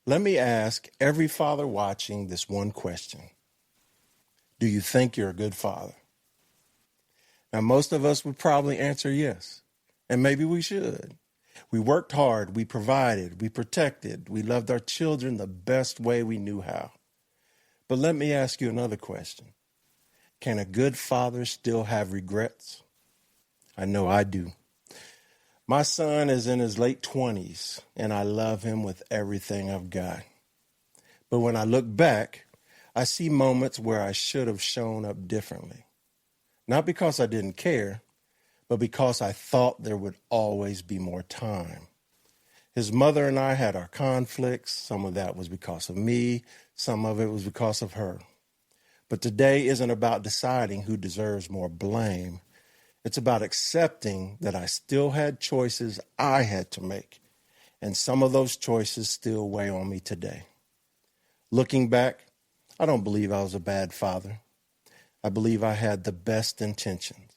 Let me ask every father watching this one question. Do you think you're a good father? Now, most of us would probably answer yes, and maybe we should. We worked hard, we provided, we protected, we loved our children the best way we knew how. But let me ask you another question. Can a good father still have regrets? I know I do. My son is in his late 20s, and I love him with everything I've got. But when I look back, I see moments where I should have shown up differently. Not because I didn't care, but because I thought there would always be more time. His mother and I had our conflicts. Some of that was because of me. Some of it was because of her. But today isn't about deciding who deserves more blame. It's about accepting that I still had choices I had to make, and some of those choices still weigh on me today. Looking back, I don't believe I was a bad father. I believe I had the best intentions.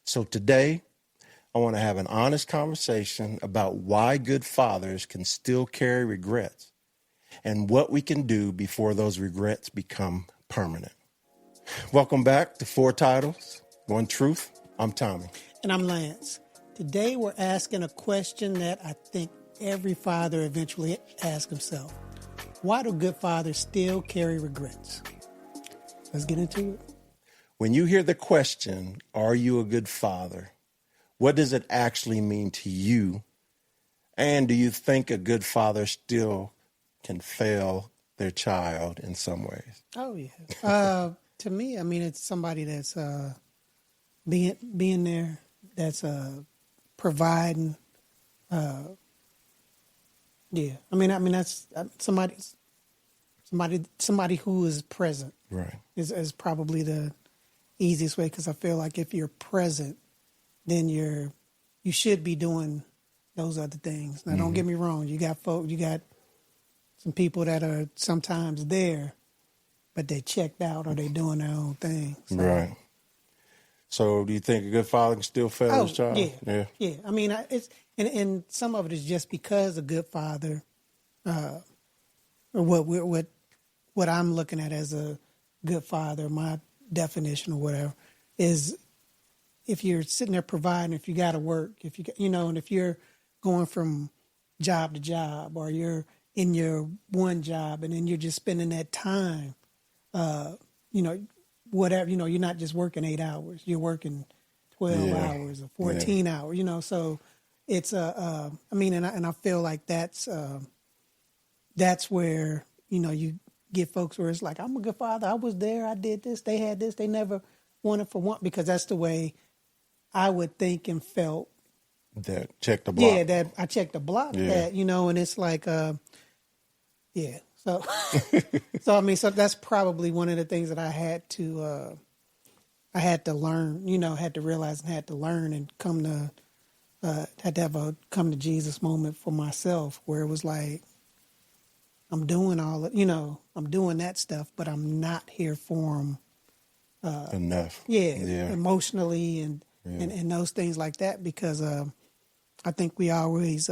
So today, I want to have an honest conversation about why good fathers can still carry regrets and what we can do before those regrets become permanent. Welcome back to Four Titles, One Truth. I'm Tommie. And I'm Lance. Today we're asking a question that I think every father eventually asks himself. Why do good fathers still carry regrets? Let's get into it. When you hear the question, are you a good father? What does it actually mean to you? And do you think a good father still can fail their child in some ways? Oh, yeah. To me, I mean, it's somebody that's being there, that's providing. Yeah, I mean that's somebody who is present. Right. Is probably the easiest way, because I feel like if you're present, then you should be doing those other things. Now, don't get me wrong. You got some people that are sometimes there, but they checked out or they doing their own thing. So. Right. So do you think a good father can still fail his child? Yeah. I mean, it's and some of it is just because a good father, or what I'm looking at as a good father, my definition or whatever, is if you're sitting there providing, if you got to work, if and if you're going from job to job, or you're in your one job and then you're just spending that time, whatever, you're not just working 8 hours, you're working 12 hours or 14 hours, so it's, I mean, and I feel like that's where, you get folks where it's like, I'm a good father. I was there. I did this. They had this. They never wanted for one, because that's the way I would think and felt. That checked the block. Yeah, that I checked the block. Yeah. That, and it's like, yeah. So, so that's probably one of the things that I had to learn. Had to realize and had to learn and had to have a come to Jesus moment for myself, where it was like, I'm doing I'm doing that stuff, but I'm not here for them enough. Yeah, emotionally and those things like that, because I think we always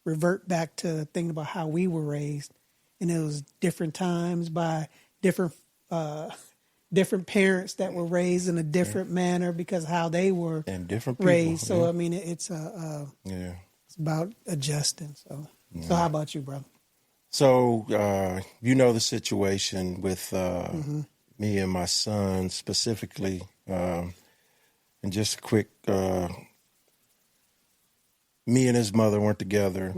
revert back to thinking about how we were raised, and it was different times by different parents that were raised in a different manner because of how they were and different people, raised. So I mean, it's it's about adjusting. So how about you, brother? So, the situation with me and my son specifically, and just a quick, me and his mother weren't together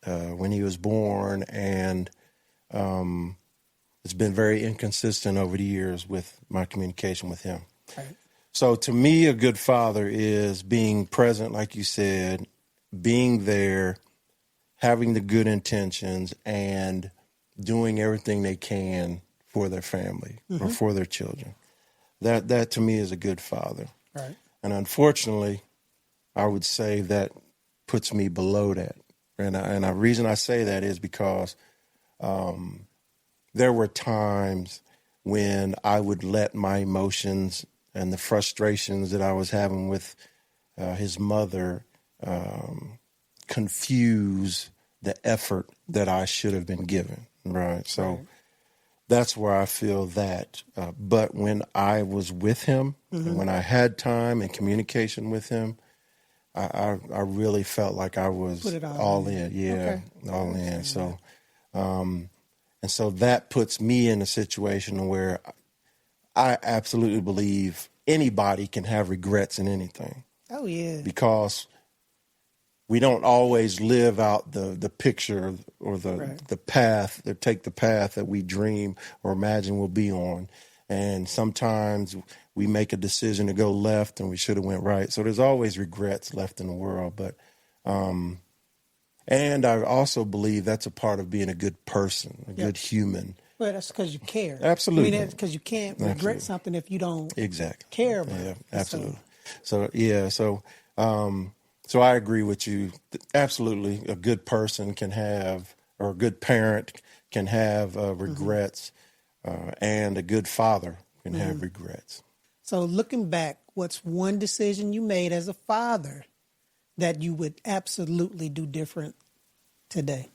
when he was born, and it's been very inconsistent over the years with my communication with him. Right. So to me, a good father is being present, like you said, being there, having the good intentions, and doing everything they can for their family or for their children. That to me is a good father. Right. And unfortunately, I would say that puts me below that. And the reason I say that is because there were times when I would let my emotions and the frustrations that I was having with his mother confuse the effort that I should have been given, right? So that's where I feel that. But when I was with him, and when I had time and communication with him, I really felt like I was Put it all in. Yeah, all in. So, and so that puts me in a situation where I absolutely believe anybody can have regrets in anything. Oh, yeah. Because we don't always live out the picture or the path, or take the path that we dream or imagine we'll be on. And sometimes we make a decision to go left and we should have went right. So there's always regrets left in the world. But, and I also believe that's a part of being a good person, a good human. Well, that's because you care. Absolutely. I mean, that's because you can't regret something if you don't care about it. Absolutely. So I agree with you. Absolutely, a good person can have, or a good parent can have regrets, and a good father can have regrets. So looking back, what's one decision you made as a father that you would absolutely do different today?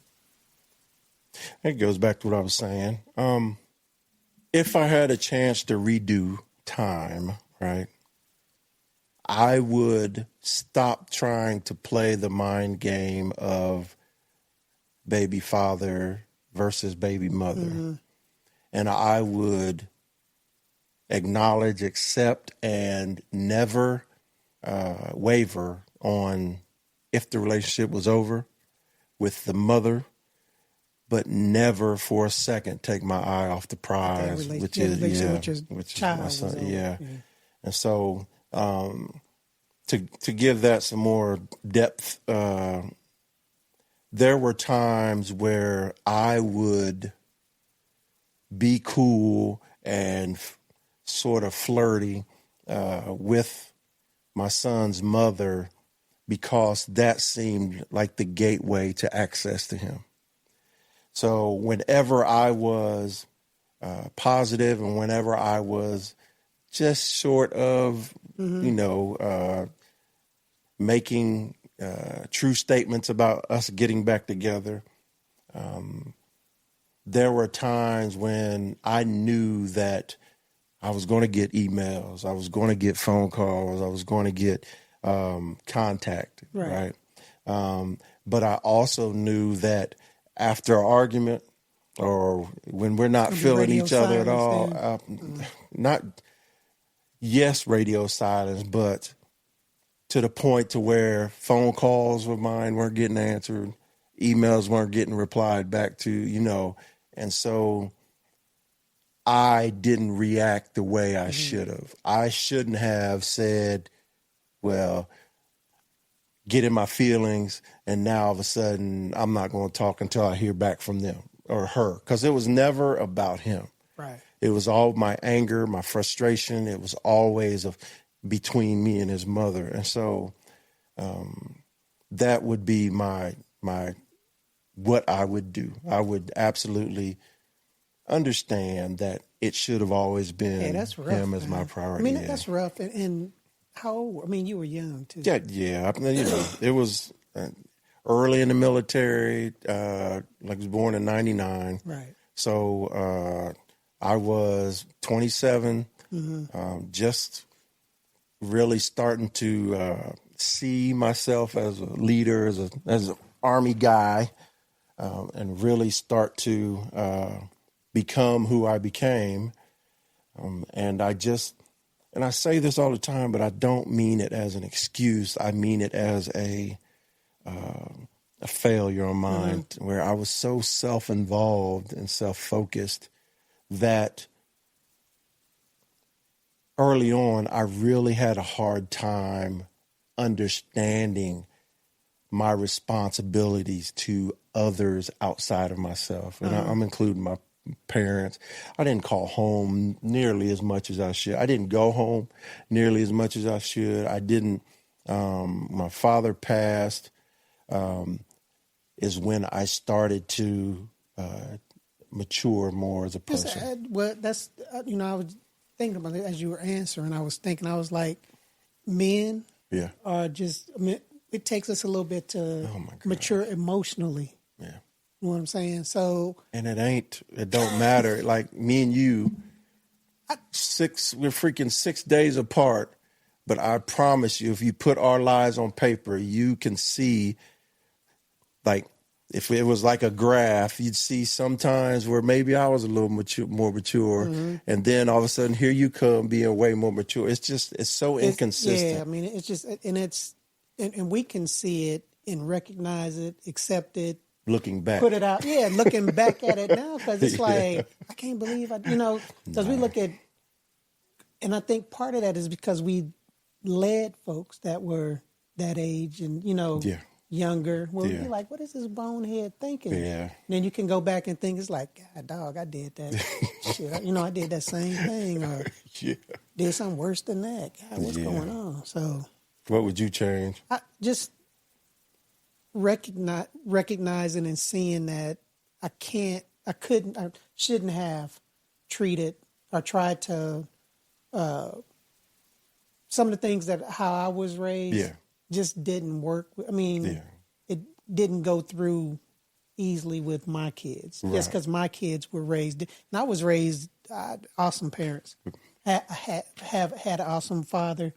It goes back to what I was saying. If I had a chance to redo time, right, I would stop trying to play the mind game of baby father versus baby mother. And I would acknowledge, accept, and never waver on if the relationship was over with the mother, but never for a second take my eye off the prize, which is my son. And so to give that some more depth, there were times where I would be cool and sort of flirty with my son's mother because that seemed like the gateway to access to him. So whenever I was positive and whenever I was just short of, making true statements about us getting back together, there were times when I knew that I was going to get emails, I was going to get phone calls, I was going to get contact, right? But I also knew that after an argument or when we're not feeling each other at all, not radio silence, but to the point to where phone calls of mine weren't getting answered, emails weren't getting replied back to, and so I didn't react the way I should have. I shouldn't have said, well, get in my feelings, and now all of a sudden I'm not going to talk until I hear back from them or her, because it was never about him. Right. It was all my anger, my frustration. It was always between me and his mother. And so that would be my what I would do. I would absolutely understand that it should have always been that's rough, him as my priority. I mean, that's rough. And how old? I mean, you were young too. Yeah. It was early in the military. I was born in '99. Right. So I was 27, just really starting to see myself as a leader, as an Army guy, and really start to become who I became. And I say this all the time, but I don't mean it as an excuse. I mean it as a failure on mine, where I was so self-involved and self-focused that early on I really had a hard time understanding my responsibilities to others outside of myself. And I'm including my parents. I didn't call home nearly as much as I should. I didn't go home nearly as much as I should. I didn't. My father passed is when I started to mature more as a person. That's, I was thinking about it as you were answering. I was like, men are just, it takes us a little bit to mature emotionally. Yeah. You know what I'm saying? So, and it don't matter. Like me and you, we're freaking 6 days apart. But I promise you, if you put our lives on paper, you can see, like, if it was like a graph, you'd see sometimes where maybe I was a little more mature, and then all of a sudden here you come being way more mature. It's so inconsistent. Yeah, I mean, it's just, and we can see it and recognize it, accept it. Looking back. Put it out. Yeah, looking back at it now, because it's like, I can't believe because we look at, and I think part of that is because we led folks that were that age and, younger. Well, you're like, what is this bonehead thinking? Yeah. And then you can go back and think, it's like, God, dog, I did that shit. I did that same thing, or did something worse than that. God, what's going on? So, what would you change? I just recognizing and seeing that I shouldn't have treated or tried to, some of the things that how I was raised just didn't work. I mean, it didn't go through easily with my kids, just because my kids were raised, and I was raised awesome parents. Have had an awesome father.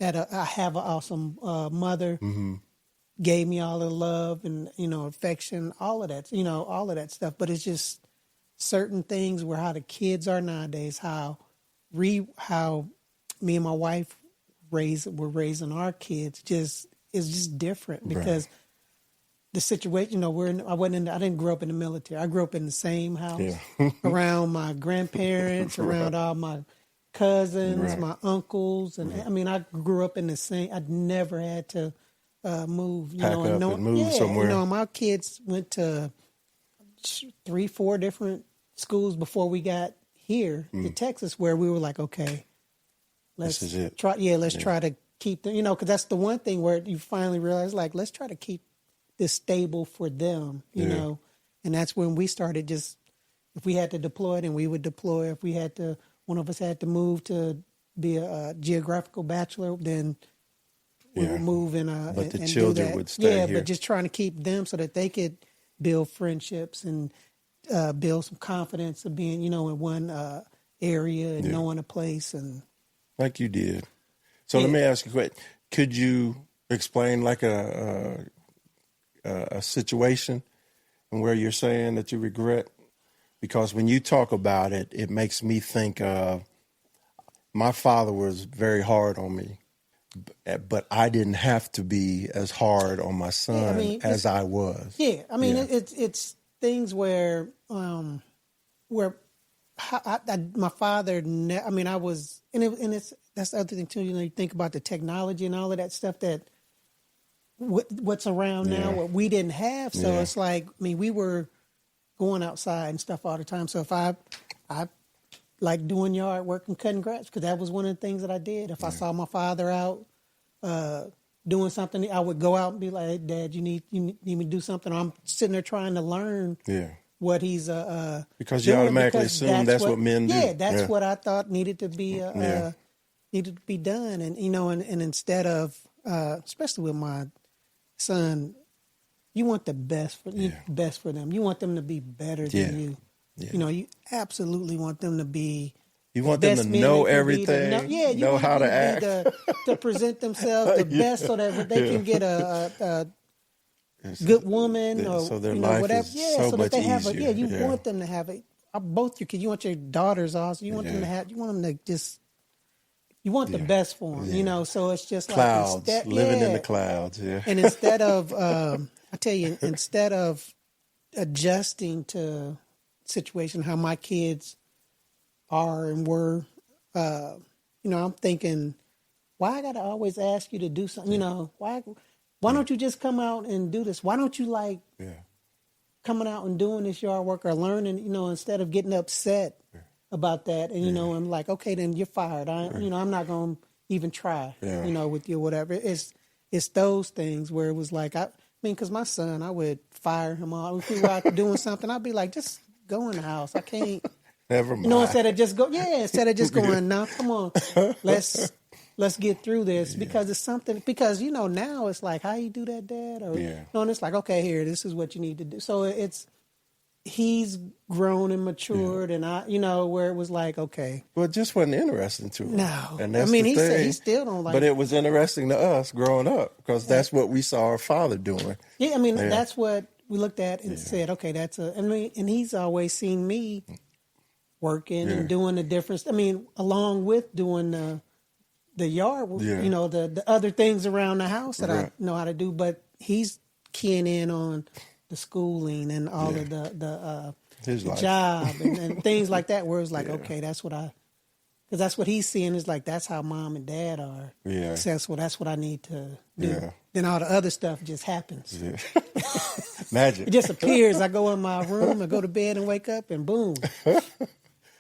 I have an awesome mother. Mm-hmm. Gave me all the love and affection, all of that, all of that stuff. But it's just certain things where how the kids are nowadays, how me and my wife were raising our kids is just different, because the situation, I didn't grow up in the military. I grew up in the same house around my grandparents, around all my cousins, my uncles, and I mean, I grew up in the same. I'd never had to move, Pack up and move somewhere. My kids went to 3-4 different schools before we got here to Texas, where we were like, okay, let's try. Yeah, let's try to keep them. Because that's the one thing where you finally realize, like, let's try to keep this stable for them. You know, and that's when we started. Just if we had to deploy, then we would deploy. If we had to, one of us had to move to be a geographical bachelor, then we would move but the and children do that. would stay here. But just trying to keep them so that they could build friendships and build some confidence of being, in one area and knowing a place. And like you did. So let me ask you a question. Could you explain like a situation where you're saying that you regret? Because when you talk about it, it makes me think of my father was very hard on me, but I didn't have to be as hard on my son as I was. Yeah, I mean, it's things where my father. I was, that's the other thing too. You think about the technology and all of that stuff that what's around now, what we didn't have. So it's like, we were going outside and stuff all the time. So if I like doing yard work and cutting grass, because that was one of the things that I did. If I saw my father out doing something, I would go out and be like, hey, Dad, you need me to do something. Or I'm sitting there trying to learn what he's because you automatically assume that's what men do. Yeah, that's what I thought needed to be done. And and instead of especially with my son, you want the best for them. You want them to be better than you. Yeah. You absolutely want them to be. You want them to know everything. Know how to act, to present themselves the best, so that they can get a good woman or so their life whatever. Is so much that they have easier. You want them to have both your kids. You want your daughters also. You want them to have. You want them to just. You want the best for them. So it's just clouds, like living in the clouds. Yeah. And instead of, I tell you, instead of adjusting to situation how my kids are and were, I'm thinking, why I gotta always ask you to do something? Why don't you just come out and do this? Why don't you like coming out and doing this yard work or learning? Instead of getting upset about that, and I'm like, okay, then you're fired. I'm not gonna even try. With you, whatever. It's those things where it was like, because my son, I would fire him off. If we were out doing something, I'd be like, just go in the house. I can't. Never mind. Instead of just going, no, come on, let's let's get through this because it's something, because, you know, now it's like, how you do that, Dad? Or, you know, and it's like, okay, here, this is what you need to do. So he's grown and matured, and I, you know, where it was like, okay. Well, it just wasn't interesting to him. No. And that's I mean, the he thing. said he still don't like it. But it was interesting to us growing up because that's what we saw our father doing. Yeah, I mean, that's what we looked at and said, okay, I mean, and he's always seen me working and doing the difference. I mean, along with doing the yard, you know, the other things around the house that I know how to do, but he's keying in on the schooling and all of the job and things like that, where it's like, okay, that's what because that's what he's seeing is like, that's how mom and dad are successful. That's what I need to do. Yeah. Then all the other stuff just happens. Yeah. Magic. It just appears. I go in my room and go to bed and wake up and boom.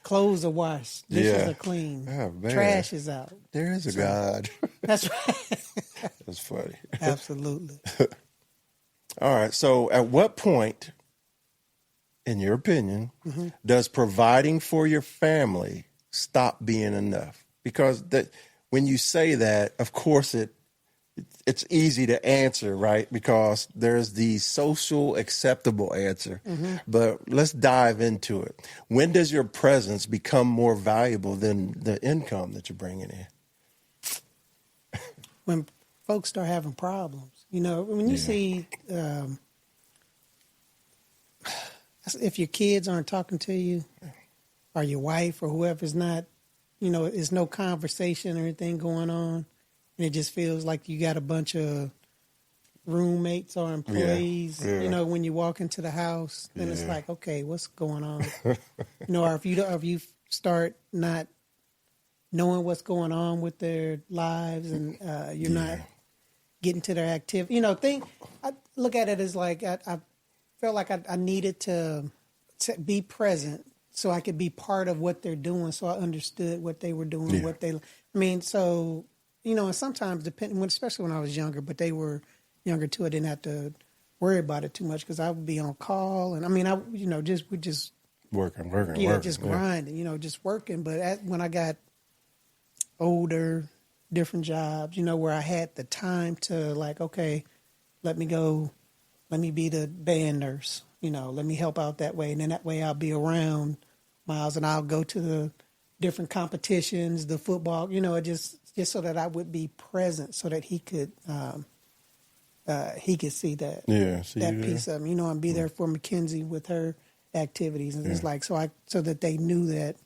Clothes are washed. Dishes are clean. Oh, trash is out. There is a God. That's right. That's funny. Absolutely. All right. So at what point, in your opinion, does providing for your family stop being enough? Because when you say that, of course, it's easy to answer, right? Because there's the social acceptable answer. But let's dive into it. When does your presence become more valuable than the income that you're bringing in? When folks start having problems. You know, when you see, if your kids aren't talking to you, or your wife or whoever's not, you know, there's no conversation or anything going on, and it just feels like you got a bunch of roommates or employees, you know, when you walk into the house, then it's like, okay, what's going on? You know, or if you start not knowing what's going on with their lives and you're not getting to their activity, you know, I look at it as like, I felt like I needed to be present so I could be part of what they're doing, so I understood what they were doing, so, you know, and sometimes especially when I was younger, but they were younger too, I didn't have to worry about it too much because I would be on call, and I mean, we just working, just grinding, you know, just working. But when I got older, different jobs, you know, where I had the time to like, okay, let me be the band nurse, you know, let me help out that way, and then that way I'll be around Miles, and I'll go to the different competitions, the football, you know, just so that I would be present, so that he could see that piece of him, you know, and be there for Mackenzie with her activities, and it's like so that they knew that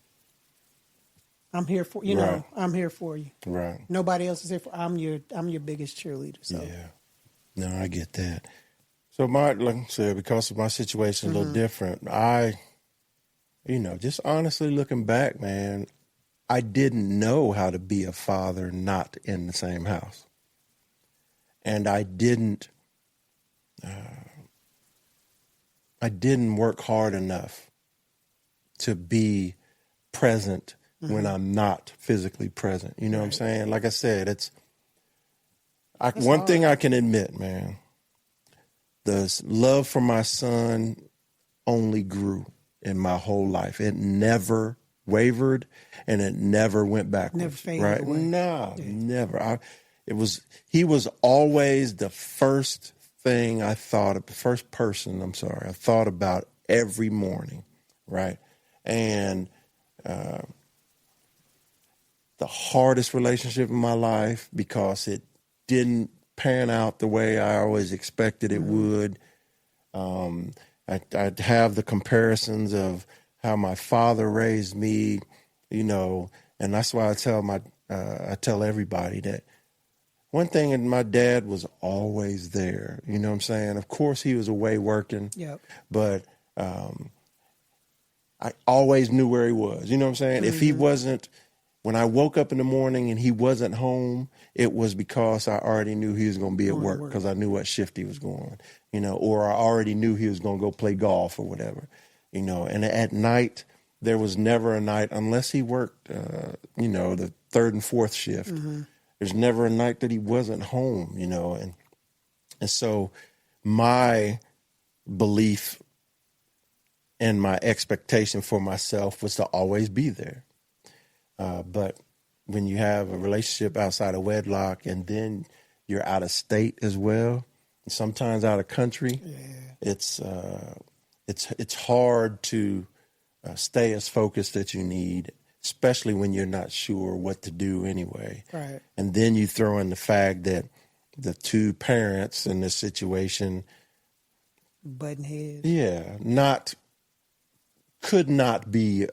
I'm here for know, I'm here for you. Right. Nobody else is here for. I'm your biggest cheerleader. So. Yeah. No, I get that. So like I said, because of my situation a little different, just honestly looking back, man, I didn't know how to be a father not in the same house. And I didn't work hard enough to be present when I'm not physically present. You know what I'm saying? Like I said, one thing I can admit, man, the love for my son only grew in my whole life. It never wavered, and it never went backwards. Never faded away. No, never. He was always the first thing I thought of, the first person, I thought about every morning, right? And the hardest relationship in my life, because it didn't pan out the way I always expected it would. I'd have the comparisons of how my father raised me, you know, and that's why I tell everybody that one thing, and my dad was always there. You know what I'm saying? Of course, he was away working, but I always knew where he was. You know what I'm saying? If he wasn't, when I woke up in the morning and he wasn't home, it was because I already knew he was going to be at work, because I knew what shift he was going, you know, or I already knew he was going to go play golf or whatever, you know. And at night, there was never a night, unless he worked, the third and fourth shift. There's never a night that he wasn't home, you know. And so my belief and my expectation for myself was to always be there. But when you have a relationship outside of wedlock and then you're out of state as well, sometimes out of country, it's hard to stay as focused as you need, especially when you're not sure what to do anyway. Right. And then you throw in the fact that the two parents in this situation, button heads. Could not be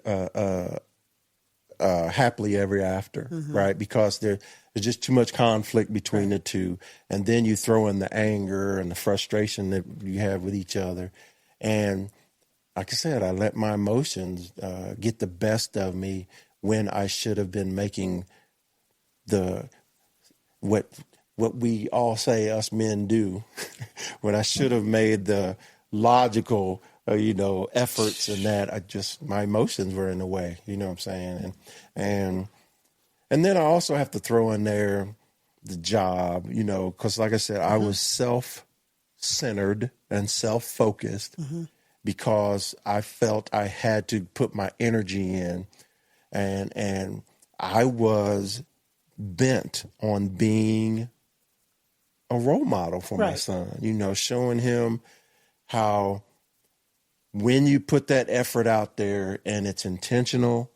happily ever after, right? Because there's just too much conflict between the two. And then you throw in the anger and the frustration that you have with each other. And like I said, I let my emotions get the best of me when I should have been making what we all say us men do, when I should have made the logical efforts, and that my emotions were in the way, you know what I'm saying? And then I also have to throw in there the job, because like I said, I was self-centered and self-focused because I felt I had to put my energy in, and I was bent on being a role model for my son, showing him how when you put that effort out there and it's intentional,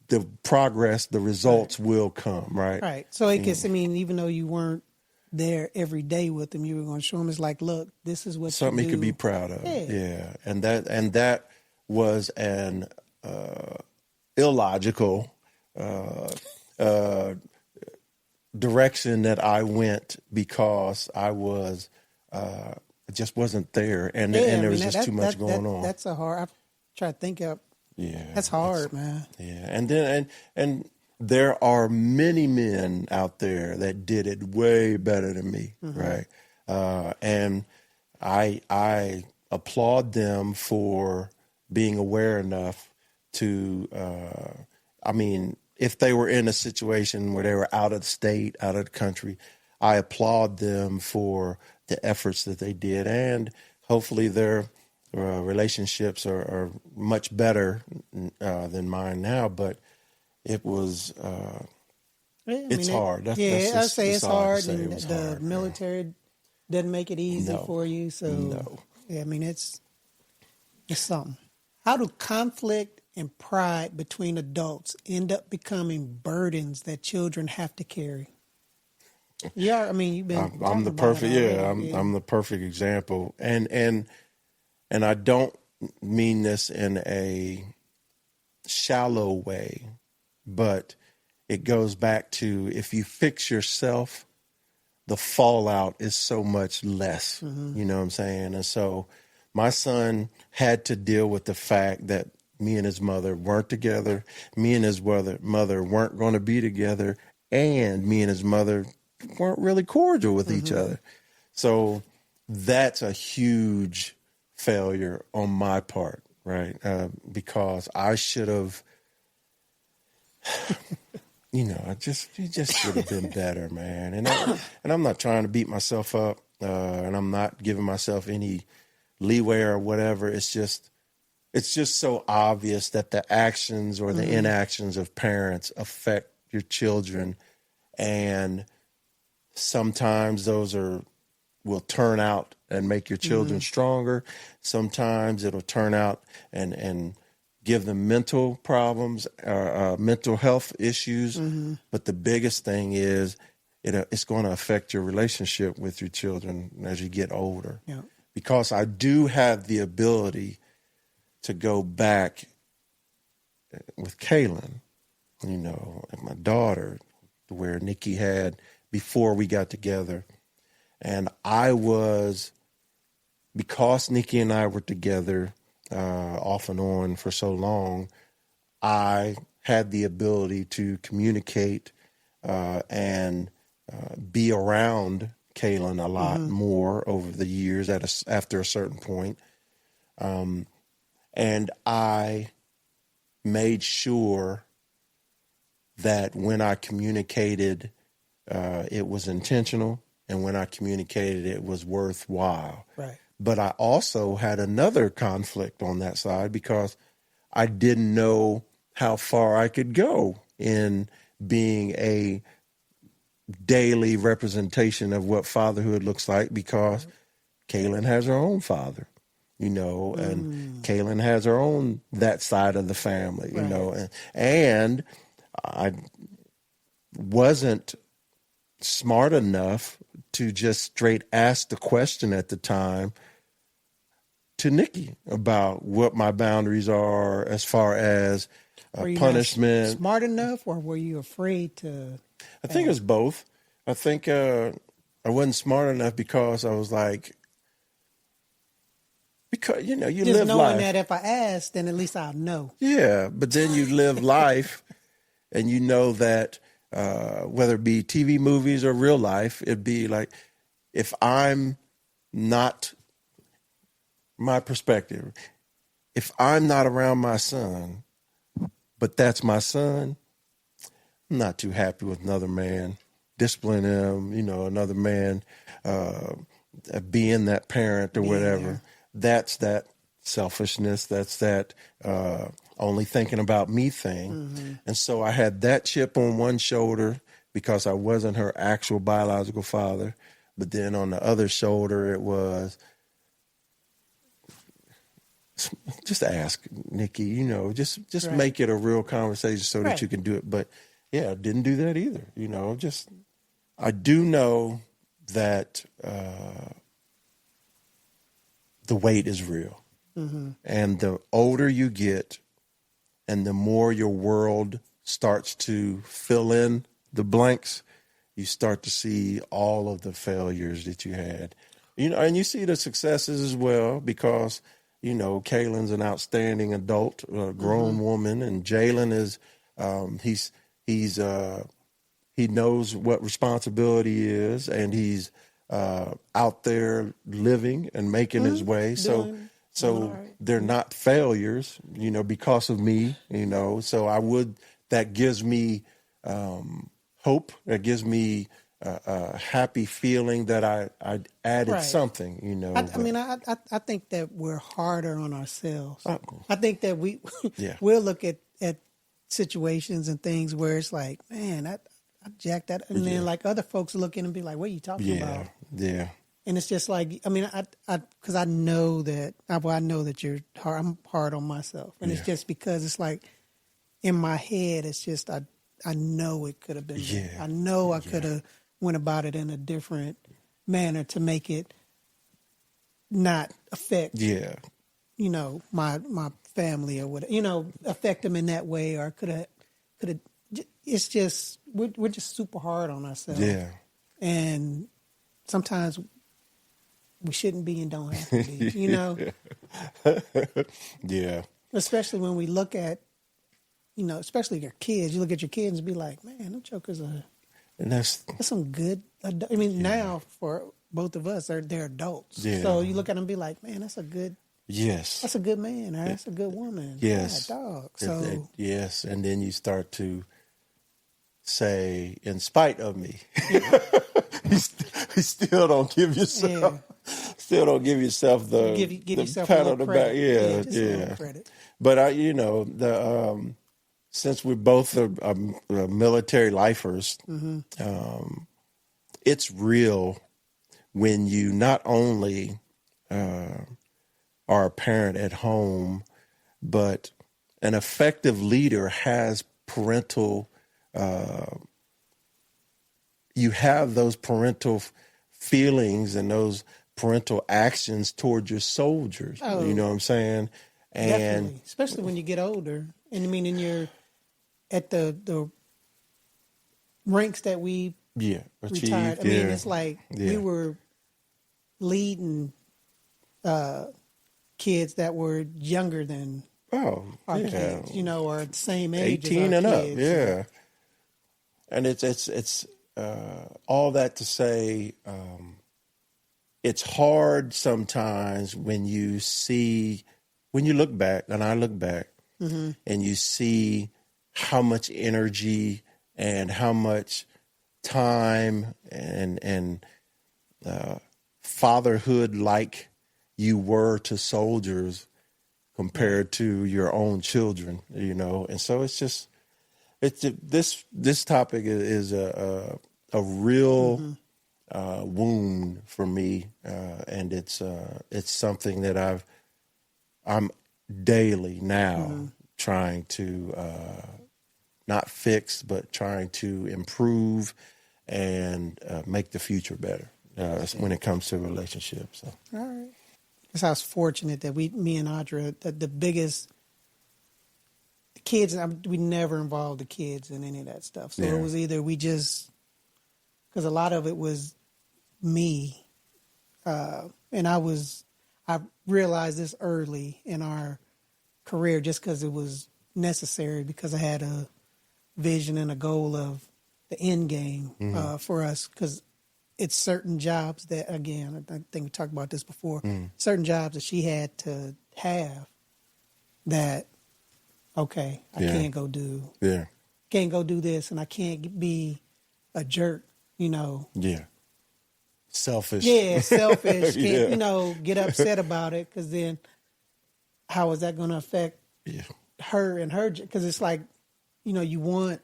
the progress, the results will come, right? Right. So I guess, even though you weren't there every day with him, you were going to show him, it's like, look, this is what something you he could be proud of. Yeah. And that was an illogical direction that I went because I was just wasn't there, and there was just too much going on. That's a hard. I try to think of. Yeah, that's hard, man. Yeah, and then and there are many men out there that did it way better than me, right? And I applaud them for being aware enough to. If they were in a situation where they were out of the state, out of the country, I applaud them for the efforts that they did, and hopefully their relationships are much better than mine now. But it was it's hard. I'd say it's hard, and the military doesn't make it easy for you. So it's something. How do conflict and pride between adults end up becoming burdens that children have to carry? Yeah, you've been. I'm the perfect. I'm the perfect example, and I don't mean this in a shallow way, but it goes back to, if you fix yourself, the fallout is so much less. You know what I'm saying? And so my son had to deal with the fact that me and his mother weren't together, me and his mother weren't going to be together, and me and his mother weren't really cordial with each other. So that's a huge failure on my part, right? Because I should have, it just should have been better, man. And I'm not trying to beat myself up, and I'm not giving myself any leeway or whatever. It's just so obvious that the actions or the inactions of parents affect your children, and sometimes those will turn out and make your children stronger. Sometimes it'll turn out and give them mental problems, mental health issues. But the biggest thing is it's going to affect your relationship with your children as you get older. Yeah. Because I do have the ability to go back with Kaylin, and my daughter, where Nikki had before we got together. And because Nikki and I were together off and on for so long, I had the ability to communicate and be around Kaylin a lot more over the years after a certain point. And I made sure that when I communicated, it was intentional, and when I communicated, it was worthwhile. Right. But I also had another conflict on that side because I didn't know how far I could go in being a daily representation of what fatherhood looks like, because Kaylin has her own father, and Kaylin has her own that side of the family, and I wasn't smart enough to just straight ask the question at the time to Nikki about what my boundaries are as far as punishment. Smart enough, or were you afraid to? I think it's both. I think I wasn't smart enough because I was like, because you just live knowing life. that if I ask, then at least I'll know. Yeah, but then you live life, and you know that whether it be TV, movies, or real life, it'd be like, if I'm not, my perspective, if I'm not around my son, but that's my son, I'm not too happy with another man disciplining him, another man being that parent or whatever. That's that selfishness. That's that only thinking about me thing. Mm-hmm. And so I had that chip on one shoulder because I wasn't her actual biological father. But then on the other shoulder, it was, just ask, Nikki, just right. Make it a real conversation so that you can do it. But yeah, I didn't do that either. I do know that the weight is real. Mm-hmm. And the older you get and the more your world starts to fill in the blanks, you start to see all of the failures that you had. And you see the successes as well, because Kaylin's an outstanding adult, grown woman, and Jalen is he knows what responsibility is, and he's out there living and making his way. So they're not failures, because of me, So that gives me hope. That gives me a happy feeling that I added something, I think that we're harder on ourselves. I think that we'll look at situations and things where it's like, man, I jacked that. And then like other folks look in and be like, what are you talking about? Yeah. And it's just like, because I know that you're hard. I'm hard on myself. And it's just because it's like in my head, it's just, I know it could have been better. I know I could have went about it in a different manner to make it not affect, my family or whatever, affect them in that way, or could have. It's just we're just super hard on ourselves. Yeah, and sometimes we shouldn't be and don't have to be. Yeah. Especially when we look at, especially your kids. You look at your kids and be like, man, them jokers are. And that's some good. Now for both of us, they're adults. Yeah. So you look at them and be like, man, that's a good. Yes. That's a good man, or that's a good woman. Yes. Yeah, dog. So yes, and then you start to say, in spite of me, you still don't give yourself. Still don't give yourself the give yourself pat on the back. Yeah. Credit. But since we're both military lifers, it's real when you not only are a parent at home, but an effective leader has parental. You have those parental feelings and those parental actions towards your soldiers. Oh, you know what I'm saying? And definitely. Especially when you get older. And and you're at the ranks that we retired. It's like we were leading kids that were younger than our kids, or the same age 18 as our and kids. Up, yeah. And it's all that to say, it's hard sometimes when you look back, and I look back, and you see how much energy and how much time and fatherhood like you were to soldiers compared to your own children, and so it's just, This topic is a real wound for me, and it's something that I'm daily now trying to not fix, but trying to improve and make the future better when it comes to relationships. So. All right. Because I was fortunate that me and Audra, the biggest kids, we never involved the kids in any of that stuff. So it was either because a lot of it was me, and I realized this early in our career just because it was necessary, because I had a vision and a goal of the end game for us, because it's certain jobs that, again, I think we talked about this before, certain jobs that she had to have that, okay, I can't go do this, and I can't be a jerk, Yeah. Selfish. Yeah, selfish. Can't, get upset about it, because then how is that going to affect her and her? Because it's like, you want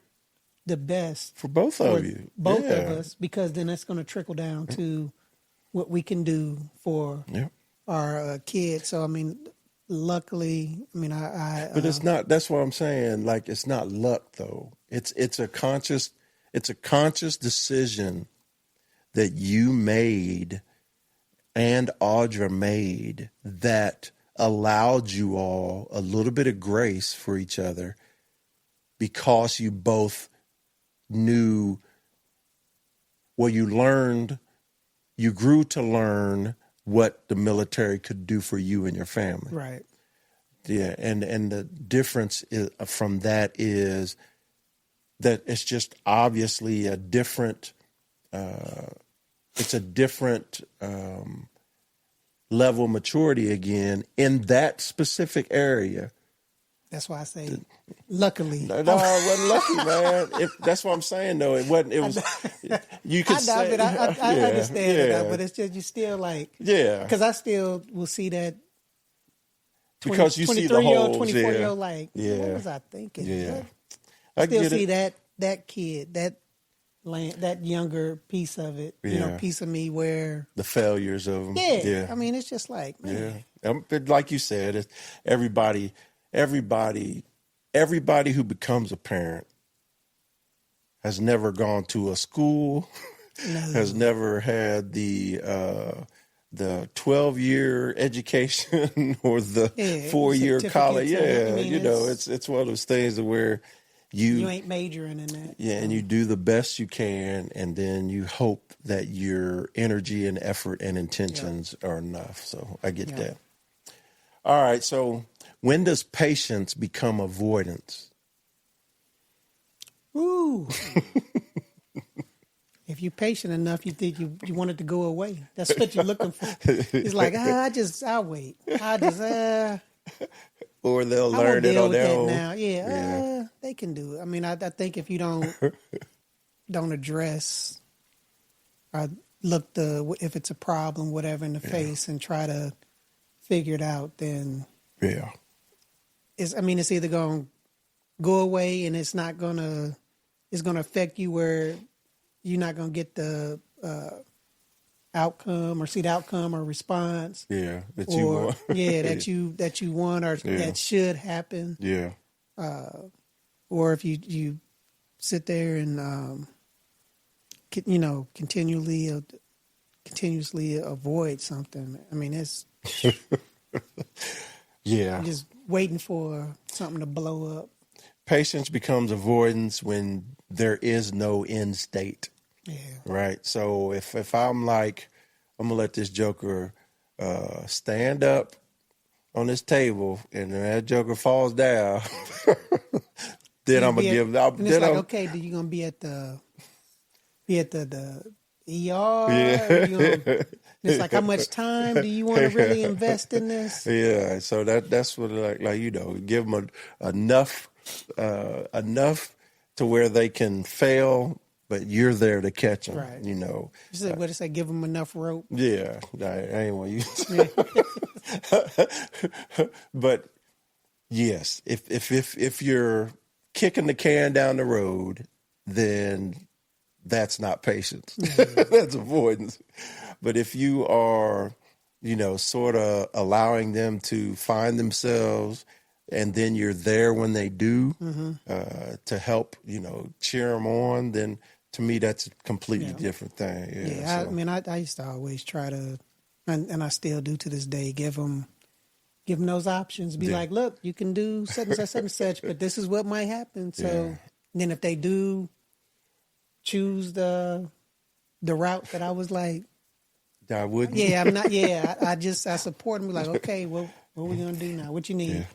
the best for both of you, both of us, because then that's going to trickle down to what we can do for our kids. So, I mean, luckily, but it's not. That's what I'm saying. Like, it's not luck, though. It's a conscious decision that you made and Audra made that allowed you all a little bit of grace for each other, because you both knew, well, you grew to learn what the military could do for you and your family. Right. Yeah. And the difference from that is that it's just obviously a different, level of maturity again in that specific area. That's why I say, luckily. No, it wasn't lucky, man. That's what I'm saying, though. It wasn't. It was. You could say. I understand it, but it's just, you still like. Yeah. Because I still will see that. Because you see the holes. 24-year-old, like, what was I thinking? Yeah. I still see that kid, that younger piece of it, piece of me where the failures of them. Yeah. I mean, it's just like, man. Yeah. Like you said, it's everybody who becomes a parent has never gone to a school, has never had the 12-year education or the 4-year college. Yeah, it's one of those things where you ain't majoring in that. Yeah, and you do the best you can, and then you hope that your energy and effort and intentions are enough. So I get that. All right, so when does patience become avoidance? Ooh. If you're patient enough, you think you want it to go away. That's what you're looking for. It's like, I'll wait. Or they'll learn it on their own. Now. They can do it. I mean, I think if you don't address or look if it's a problem, whatever, in the face and try to figure it out, then it's either going to go away and it's going to affect you where you're not going to get the outcome or see the outcome or response. Yeah, that you want. that you want or that should happen. Yeah. Or if you sit there and continuously avoid something. I mean, it's just waiting for something to blow up. Patience becomes avoidance when there is no end state. Yeah. Right. So if I'm like, I'm gonna let this joker stand up on this table, and then that joker falls down, then I'm gonna give. And it's like, okay, do you gonna be at the ER? Yeah. It's like, how much time do you want to really invest in this? Yeah. So that's what give them enough to where they can fail, but you're there to catch them. Right. You said, what did it say? Give them enough rope. Yeah. I ain't want you. But yes, if you're kicking the can down the road, then that's not patience. That's avoidance. But if you are, sort of allowing them to find themselves, and then you're there when they do, to help, cheer them on, then to me, that's a completely different thing. I used to always try to, and I still do to this day, give them those options. Be like, look, you can do such and such and such, but this is what might happen. So then if they do choose the route that I was like, I wouldn't. Yeah, I'm not. Yeah, I support them. Be like, okay, well, what are we gonna do now? What you need?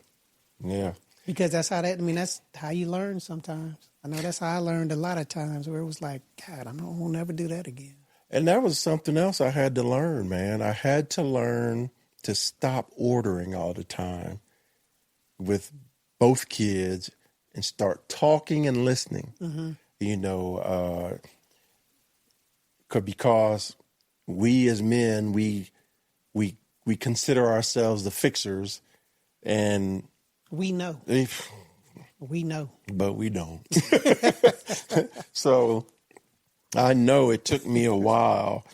Yeah. Because that's how you learn sometimes. I know that's how I learned a lot of times, where it was like, God, I won't never do that again. And that was something else I had to learn, man. I had to learn to stop ordering all the time with both kids and start talking and listening. Because we as men, we consider ourselves the fixers, and we know. We know. But we don't. So I know it took me a while,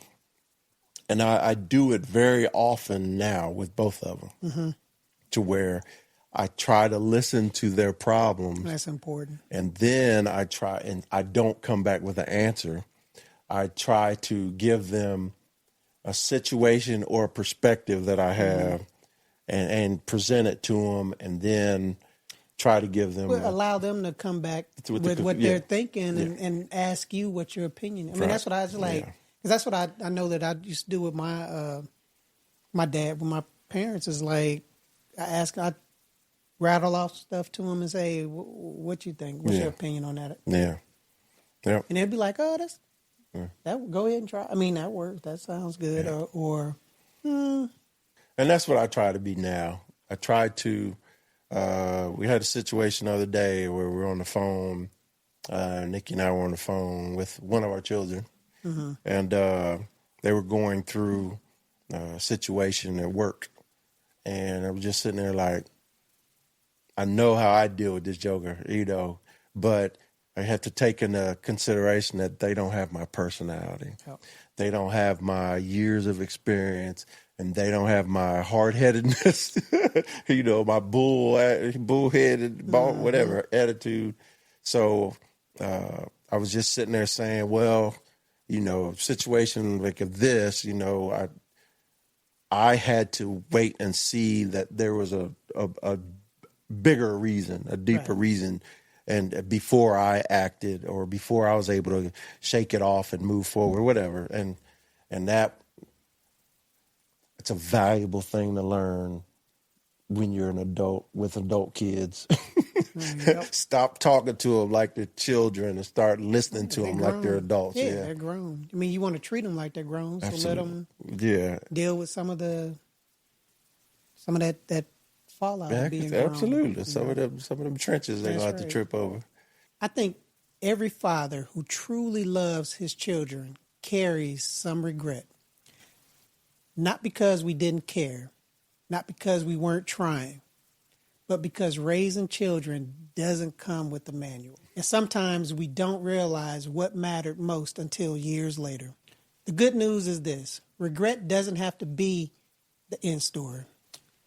and I do it very often now with both of them, to where I try to listen to their problems. That's important. And then I try, and I don't come back with an answer. I try to give them a situation or a perspective that I have, and present it to them, and then try to give them allow them to come back with what they're thinking, and ask you what your opinion. I mean, that's what I was like, because that's what I know that I used to do with my my dad, with my parents. Is like, I rattle off stuff to them and say, what you think? What's your opinion on that? Yeah. And they'd be like, oh, that, go ahead and try. I mean, that works. That sounds good. And that's what I try to be now. I try to, we had a situation the other day where we were on the phone. Nikki and I were on the phone with one of our children, and they were going through a situation at work. And I was just sitting there like, I know how I deal with this joker, but I have to take into consideration that they don't have my personality. Oh. They don't have my years of experience, and they don't have my hard-headedness, my bullheaded, whatever attitude. So I was just sitting there saying, well, situation like this, I had to wait and see that there was a bigger reason, a deeper reason, and before I acted, or before I was able to shake it off and move forward, whatever. And that, it's a valuable thing to learn when you're an adult with adult kids. Stop talking to them like they're children and start listening to them like they're adults. Yeah, they're grown. I mean, you want to treat them like they're grown, so Absolutely. Let them deal with some of that fallout of being grown. Absolutely. Some of them trenches they're going to have to trip over. I think every father who truly loves his children carries some regret. Not because we didn't care, not because we weren't trying, but because raising children doesn't come with a manual. And sometimes we don't realize what mattered most until years later. The good news is this: regret doesn't have to be the end story.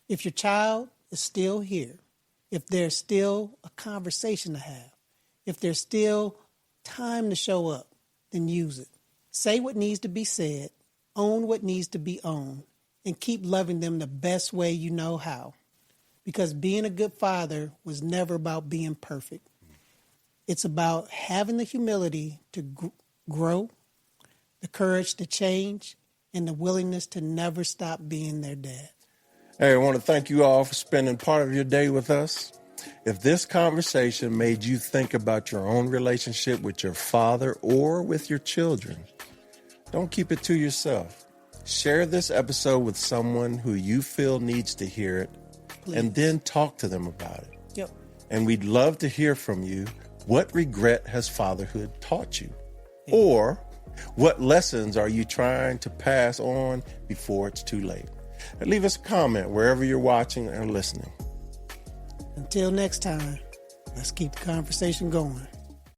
If your child is still here, if there's still a conversation to have, if there's still time to show up, then use it. Say what needs to be said, own what needs to be owned, and keep loving them the best way you know how. Because being a good father was never about being perfect. It's about having the humility to grow, the courage to change, and the willingness to never stop being their dad. Hey, I want to thank you all for spending part of your day with us. If this conversation made you think about your own relationship with your father or with your children, don't keep it to yourself. Share this episode with someone who you feel needs to hear it. Please. And then talk to them about it. Yep. And we'd love to hear from you. What regret has fatherhood taught you? Yeah. Or what lessons are you trying to pass on before it's too late? And leave us a comment wherever you're watching or listening. Until next time, Let's keep the conversation going.